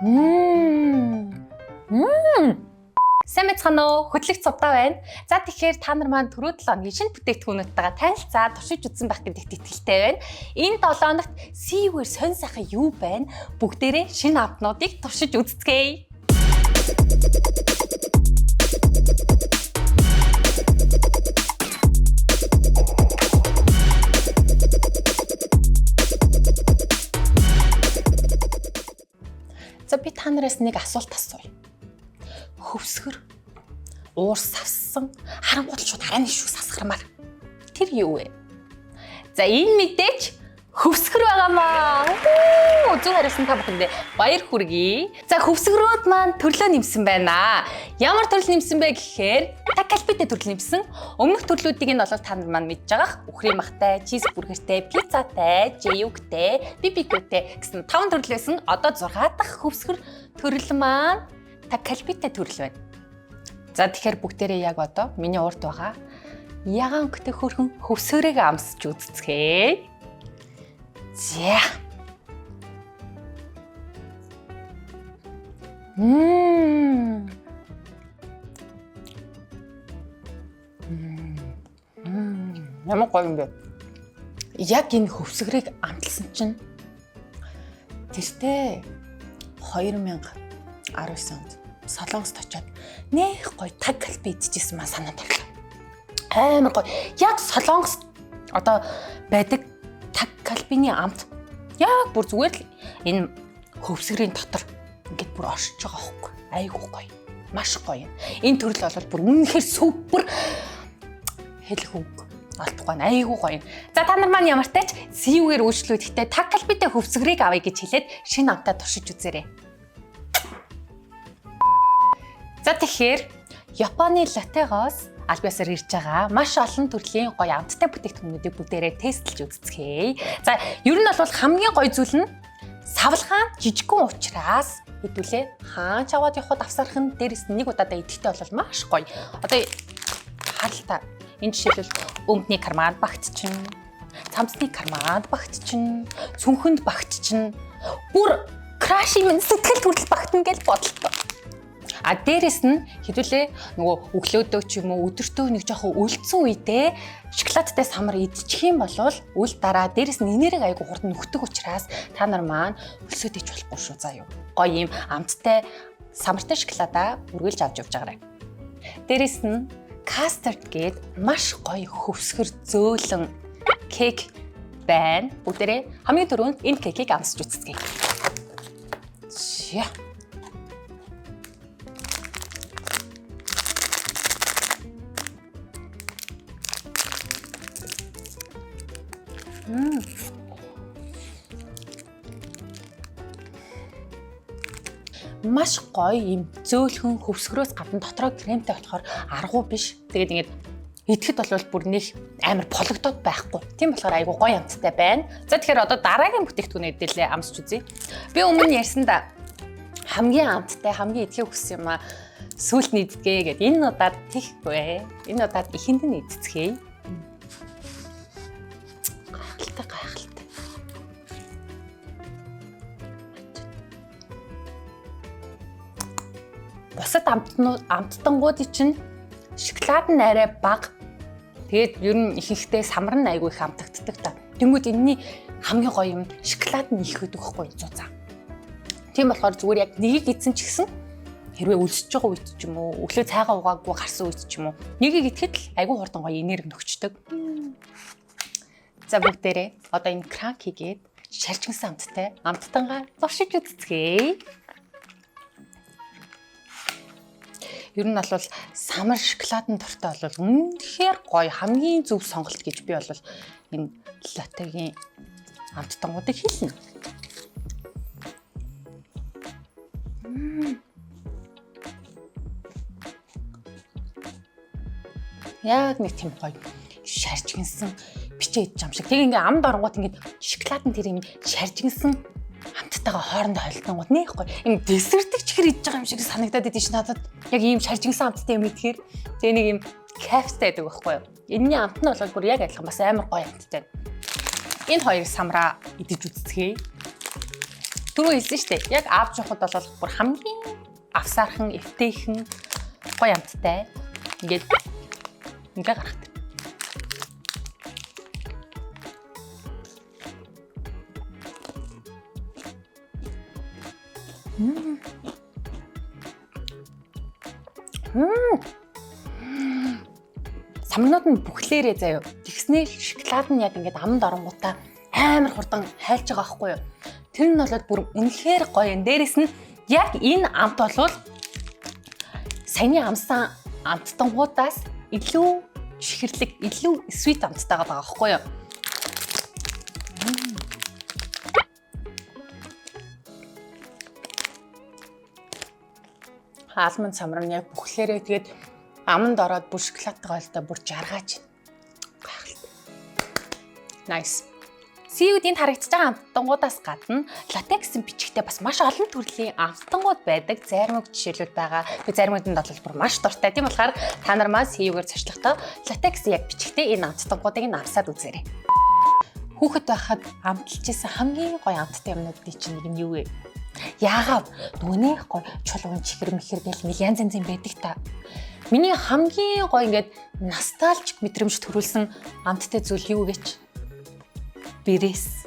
Сайн мэцхан уу? Хөтлөгч цувтаа байна. За тэгэхээр та нар маань түрүү 7 өдрийн шинэ бүтээгдэхүүнүүдтэйгээ танилцаад туршиж үзсэн байх гэдэгт итгэлтэй байна. Энэ 7 хоногт CU-ээр сонь сайхан юу байна? Бүгдээрээ шинэ автнуудыг туршиж үзцгээе. За би та нараас нэг асуулт асууя. Хөвсгөр уур савсан харангуут шууд харааны шүүх сасгармаар тэр юу вэ? За энэ мэдээч хөвсгөр байгаамаа. Зөв хариулсан та бүхэндээ баяр хүргэе. За хөвсгөрүүд маань төрлөө нэмсэн байна. Ямар төрөл нэмсэн бэ гэхээр такалпитэй төрөл нэмсэн. Өмнөх төрлүүдийг нь бол та нар маань мэдж байгаа. Үхрийн махтай, чизбургертэй, пиццатай, жеюгтэй, бибикютэй гэсэн 5 төрөл байсан. Одоо 6 дахь хөвсгөр төрөл маань такалпитэй төрөл байна. За тэгэхээр бүгдээрээ яг одоо миний урд байгаа ягаан өнгөтэй хөрхөн хөвсгөрийг амсч үзцгээе. За. Ямар гоё юм бэ? Яг энэ хөвсгөрийг амталсан чинь тэртээ 2019 онд Солонгост очиод нэх гоё такалпи идчихсэн маа санаанд орлоо. Амар гоё. Яг Солонгост одоо байдаг такалпины амт яг бүр зүгээр л энэ хөвсгөрийн дотор ингээд бүр оршиж байгаа хөөхгүй. Айгуу гоё. Маш гоё. Энэ төрөл бол бүр үнэхээр супер хэлэх үг алдахгүй байна. Айгуу гоё. За та нар маань ямар ч тач CU-гээр үйлчлүүлэхдээ такалпитэй хөвсгөрийг авъя гэж хэлээд шинэ амтаа туршиж үзээрэй. За тэгэхээр Японы латегоос албаасаар ирж байгаа маш олон төрлийн гоё амттай бүтээгдэхүүнүүдийг бүгдээрээ тестэлж үзцгээе. За ер нь бол хамгийн гоё зүйл нь савлгаан жижигхэн учраас хэдүүлээ хаан чаваад явхад авсархан дээрээс нэг удаадаа идэхтэй бол маш гоё. Одоо харалтаа энэ жишээлбэл өмдний карманд багтчин, цамцны карманд багтчин, цүнхэнд багтчин, бүр краши минь сэтгэл хүртэл багтна гэж бодлоо. А дээрэс нь хэдүүлээ нөгөө өглөөдөө ч юм уу өдөртөө нэг жоохон өлдсөн үедээ шоколадтай самар идчих юм бол үл дараа дээрэс нь энерги айгу хурдан нөхдөг учраас та нар маань өлсөд ич болохгүй шүү заа юу. Гоё юм амттай самартай шоколадаа үргэлж авч явж байгаарай. Дээрэс нь кастард гээд маш гоё хөвсгөр зөөлөн кек байна. Бүгдээрээ хамгийн түрүүнд энэ кекийг амсч үзцгээе. Зя. Маш гоё юм зөөлхөн хөвсгөрөөс гадна дотроо кремтэй болохоор аргуу биш. Тэгээд ингээд идэхэд бол бүр нэг амар пологдоод байхгүй. Тийм болохоор айгу гоё амттай байна. За тэгэхээр одоо дараагийн бүтээгдэхүүнээ дээлээ амсч үзье. Би өмнө ярьсан да хамгийн амттай, хамгийн идэхийг хүссэн юм а сүүлд нь иддэгэ гэд энэ удаад тийхгүй. Энэ удаад ихэнд нь идцгээе. Гайхалтай. Бусад амттангуудын чинь шоколад нь арай бага. Тэгээд ер нь ихэнхдээ самар нь айгүй их амтагддаг та. Тэнгүүд энэний хамгийн гоё юм шоколад нь их өгдөг байхгүй зузаа. Тийм болохоор зүгээр яг нэгийг идсэн ч гэсэн хэрвээ өлсөж байгаа үед ч юм уу, өглөө цайгаа угаагүй гарсан үед ч юм уу, нэгийг идэхэд л айгүй хурдан гоё энерги нөхчдөг. За бүгдээрээ одоо энэ кранк хийгээд шалжигнсан амттай амттангаа туршиж үзцгээе. Ер нь бол самар шоколадын дуртай бол үнэхээр гоё хамгийн зөв сонголт гэж би бол энэ латегийн амттангуудыг хэлнэ. Яг нэг тийм гоё шаржигнсан бичээ идэж ам шиг. Тэг ингээ амд оронгууд ингээ шоколадын тэр юм шаржигнсан амттайгаа хоорондоо холилдонгууд нэх гоё. Им десертик чихэр идэж байгаа юм шиг санагдаад идэв чи надад. Яг ийм шаржигнсан амттай юм идэхээр тэгээ нэг юм кайфтай байдаг байхгүй юу? Энэний амт нь бол бүр яг адилхан бас амар гоё амттай. Энэ хоёрыг самраа идэж үзцгээе. Түрүү хэлсэн шүү дээ. Яг аав жоохот бол бүр хамгийн авсаархан, эвтэйхэн гоё амттай. Ингээд гаргахдаг. Самнууд нь бүхлээрээ заяа. Тэгснээр шоколад нь яг ингээд амд оронгуудаа амар хурдан хайлж байгаа байхгүй юу? Тэр нь болоод бүр үнэхээр гоё юм. Дээрэс нь яг энэ амт болвол саяны амсан амттангуудаас илүү чихэрлэг, илүү sweet амттайгаа байгаа байхгүй юу? Алманд самрам яг бүхлээрээ тэгээд аманд ороод бүр шоколадтай гойлтой бүр жаргаач. Гайхалтай. Nice. CUD-ийн харагдаж байгаа амттангуудаас гадна латексын бичгтээ бас маш олон төрлийн амттангууд байдаг. Заримуг жишээлүүд байгаа. Би заримууданд бол бүр маш дуртай. Тийм болохоор та нар маань CU-гээр зочлохдоо латекс яг бичгтээ энэ амттангуудыг авсаад үзээрэй. Хүүхэд байхад амталжсэн хамгийн гоё амттай юмнуудын чинь нэг нь юу вэ? Яагаад дүнээ гоё чулуун чихэр мэхэр гэл янз янз юм байдаг та. Миний хамгийн гоё ингээд ностальжик мэдрэмж төрүүлсэн амттай зүйл юу гэж? Бэрээс.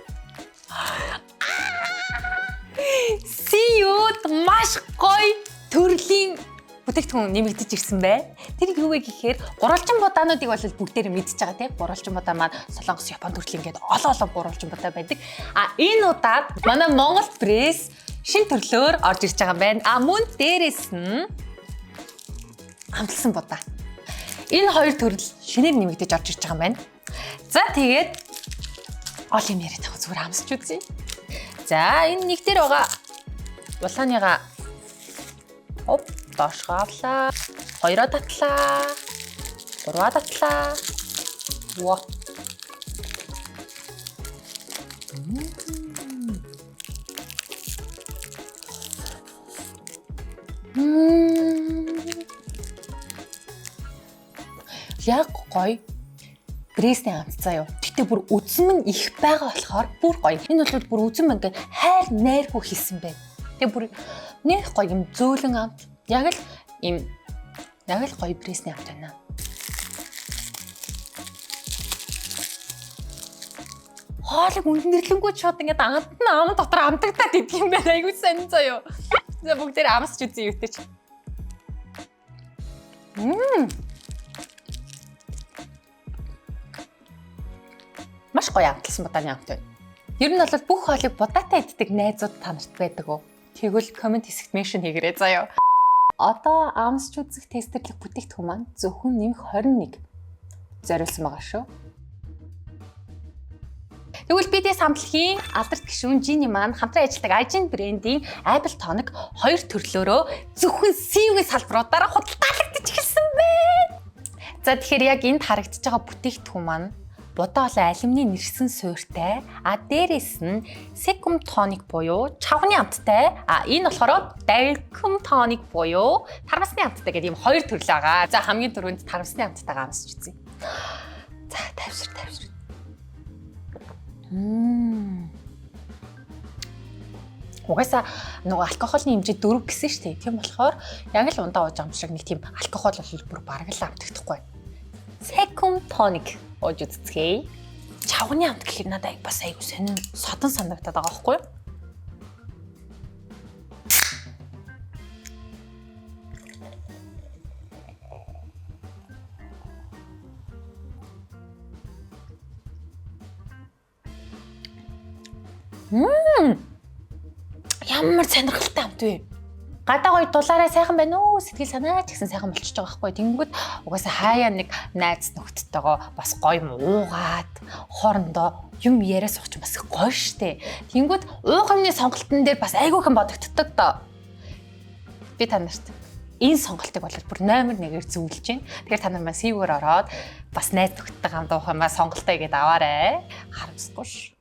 CU-д маш гоё төрлийн бүтээгдэхүүн нэмэгдэж ирсэн бай. Тэр юу вэ гэхээр гурвалжин будаануудыг бол бүгдээр мэдчихэж байгаа тийм. Гурвалжин будаа маань Солонгос, Япон төрлийн ингээд олон гурвалжин будаа байдаг. Энэ удаад манай Монгол пресс шин төрлөөр орж ирж байгаа юм байна. Мөн дээрээс нь амталсан будаа. Энэ хоёр төрөл шинээр нэмэгдэж орж ирж байгаа юм байна. За тэгээд ол юм яриад байгаа зүгээр амсч үзье. За энэ нэг дээр байгаа булааныгаа доошгоо авлаа. Хоёроо татлаа. Гурваа татлаа. Во. Яг гоё Бресний амтцаа юу. Гэтэ бүр үзэм нь их байгаа болохоор бүр гоё. Энэ бол бүр үзэм ингээд хайр найргүй хийсэн байна. Тэгээ бүр нэх гоё юм зөөлөн амт. Яг л гоё Бресний амт байна. Хоолыг үндэрлэнгүүд шууд ингээд ам дотор амтагдаад идэх юм байна. Айгуу сонь заяа. За бүгдээр амсч үзье юутэй ч. Маш гоё амтлсан будааны амт байна. Ер нь бол бүх хоолыг будаатай иддэг найзууд та нарт байдаг уу? Тэгвэл комент хэсэгт меншн хийгээрэй заяа. Одоо амсч үзэх тестэрлэг бүтээгдэхүүн маань зөвхөн нэмэх 21 зориулсан байгаа шүү. Тэгвэл BDS хамтлагийн алдарт гишүүн Жини маань хамтран ажилладаг Ajin брендийн Apple тоног 2 төрлөөрөө зөвхөн CU-гийн салбаруудаараа худалдаалагдаж эхэлсэн байна. За тэгэхээр яг энд харагдаж байгаа бүтээгдэхүүн маань будаа болон алюминий нэрсэн суурьтай, дээрээс нь Secum tonic буюу чавхны амттай, энэ болохоор Dalcum tonic буюу тарвасны амттай гэдэг ийм 2 төрөл байгаа. За хамгийн түрүүнд тарвасны амттайгаа амсч үзье. За тавьсар. Угаасаа нөгөө алкохолны хэмжээ 4 гэсэн шүү дээ. Тийм болохоор яг л ундаа ууж амшиг нэг тийм алкохол бол бүр бараг л амтагдахгүй. Secum tonic ууж үзцгээе. Чавхны амт гэхээр надад бас айгу сонин содон санагдаад байгаа байхгүй юу? Ямар сонирхолтой амт вэ? Гадаа гоё дулаараа сайхан байна уу? Сэтгэл санаа ч гэсэн сайхан болчихж байгаа байхгүй. Тэнгүүд угаасаа хаяа нэг найз нөхдөдтэйгоо бас гоё уугаад хоорондоо юм яриа сууч бас гоё штэ. Тэнгүүд ууганы сонголтын дээр бас айгүйхэн бодогддог доо. Би та нарт энэ сонголтыг бол бүр номер 1-ээр зөвлөж байна. Тэгэхээр та нар маань CU-гээр ороод бас найз нөхдөдтэй хамт уух юмаа сонголтоо игээд аваарэ. Харамсахгүй ш.